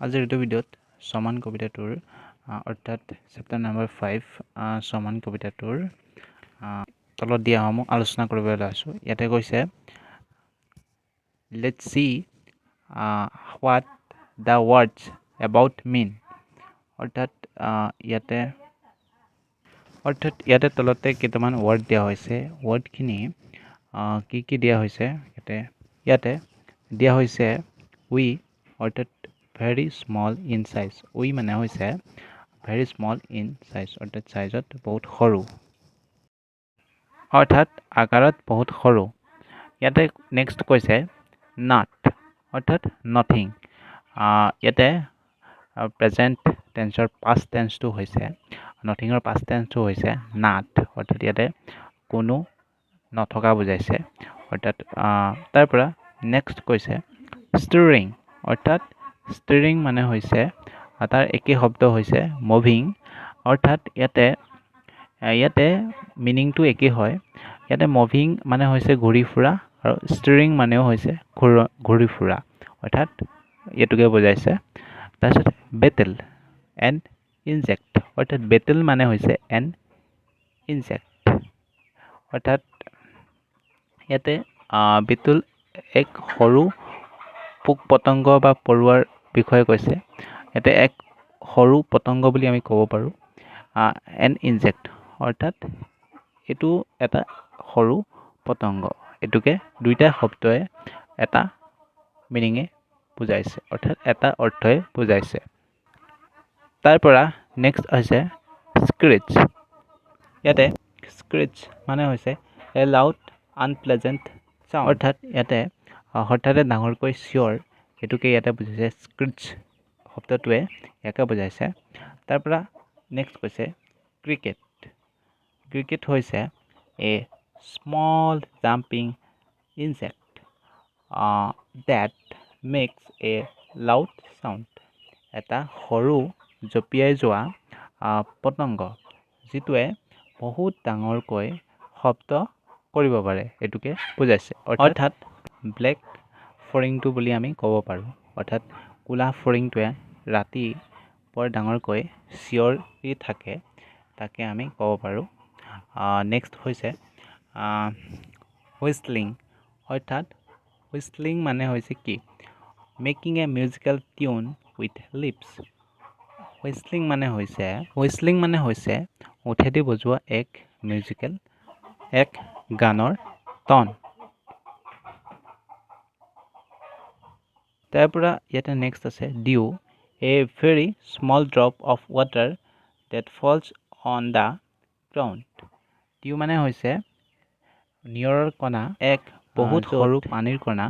আজিৰ এইটো ভিডিঅ'ত সমান কবিতাটোৰ অৰ্থাৎ চেপ্টাৰ নম্বৰ 5 সমান কবিতাটোৰ তলত দিয়াসমূহ আলোচনা কৰিবলৈ লৈছোঁ। ইয়াতে কৈছে let's see what the words about mean. অৰ্থাৎ ইয়াতে তলতে কেইটামান ৱৰ্ড দিয়া হৈছে। ৱৰ্ডখিনি কি দিয়া হৈছে ইয়াতে দিয়া হৈছে উই, অৰ্থাৎ ভেৰি স্মল ইন চাইজ। উই মানে হৈছে ভেৰি স্মল ইন চাইজ, অৰ্থাৎ চাইজত বহুত সৰু, অৰ্থাৎ আকাৰত বহুত সৰু। ইয়াতে নেক্সট কৈছে নাট, অৰ্থাৎ নথিং। ইয়াতে প্ৰেজেণ্ট টেন্সৰ পাষ্ট টেন্সটো হৈছে, নথিঙৰ পাষ্ট টেন্সটো হৈছে নাট, অৰ্থাৎ ইয়াতে কোনো নথকা বুজাইছে। অৰ্থাৎ তাৰ পৰা নেক্সট কৈছে ষ্টিৰিং, অৰ্থাৎ ষ্টিৰিং মানে হৈছে তাৰ একেই শব্দ হৈছে মুভিং, অৰ্থাৎ ইয়াতে মিনিংটো একেই হয়। ইয়াতে মুভিং মানে হৈছে ঘূৰি ফুৰা আৰু ষ্টিৰিং মানেও হৈছে ঘূৰি ফুৰা, অৰ্থাৎ এইটোকে বুজাইছে। তাৰপিছত বেটেল এণ্ড ইনজেক্ট, অৰ্থাৎ বেটেল মানে হৈছে এণ্ড ইনজেক্ট, অৰ্থাৎ ইয়াতে বেটেল এক সৰু পোক পতংগ বা পৰুৱাৰ বিষয়ে কৈছে। ইয়াতে এক সৰু পতংগ বুলি আমি ক'ব পাৰোঁ। এণ্ড ইনজেক্ট, অৰ্থাৎ এইটো এটা সৰু পতংগ। এইটোকে দুইটা শব্দই এটা মিনিঙে বুজাইছে, অৰ্থাৎ এটা অৰ্থই বুজাইছে। তাৰ পৰা নেক্সট হৈছে স্ক্ৰেচ। ইয়াতে স্ক্ৰেচ মানে হৈছে এ লাউড আনপ্লেজেণ্ট চাউণ্ড, অৰ্থাৎ ইয়াতে হঠাতে ডাঙৰকৈ চিঞৰ, সেইটোকে ইয়াতে বুজাইছে। স্ক্ৰেচ শব্দটোৱে ইয়াকে বুজাইছে। তাৰ পৰা নেক্সট কৈছে ক্ৰিকেট। ক্ৰিকেট হৈছে a small jumping insect that makes a loud sound, এটা সৰু জঁপিয়াই যোৱা পতংগ যিটোৱে বহুত ডাঙৰকৈ শব্দ কৰিব পাৰে, এইটোকে বুজাইছে। অৰ্থাৎ ব্লেক ফৰিংটো বুলি আমি ক'ব পাৰোঁ, অৰ্থাৎ ক'লা ফৰিংটোৱে ৰাতি বৰ ডাঙৰকৈ চিঞৰি থাকে, তাকে আমি ক'ব পাৰোঁ। নেক্সট হৈছে হুইষ্টলিং, অৰ্থাৎ হুইষ্টলিং মানে হৈছে কি making A musical tune with লিপছ। হুইষ্টলিং মানে হৈছে ওঠেদি বজোৱা এক গানৰ টন। তাৰ পৰা ইয়াতে নেক্সট আছে dew, a very small drop of water that falls on the ground. Dew মানে হৈছে নিয়ৰৰ কণা, এক বহুত সৰু পানীৰ কণা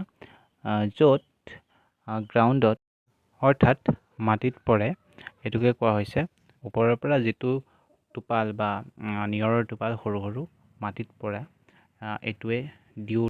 য'ত গ্ৰাউণ্ডত, অৰ্থাৎ মাটিত পৰে, সেইটোকে কোৱা হৈছে। ওপৰৰ পৰা যিটো টোপাল বা নিয়ৰৰ টোপাল সৰু সৰু মাটিত পৰা, এইটোৱে ডিউ।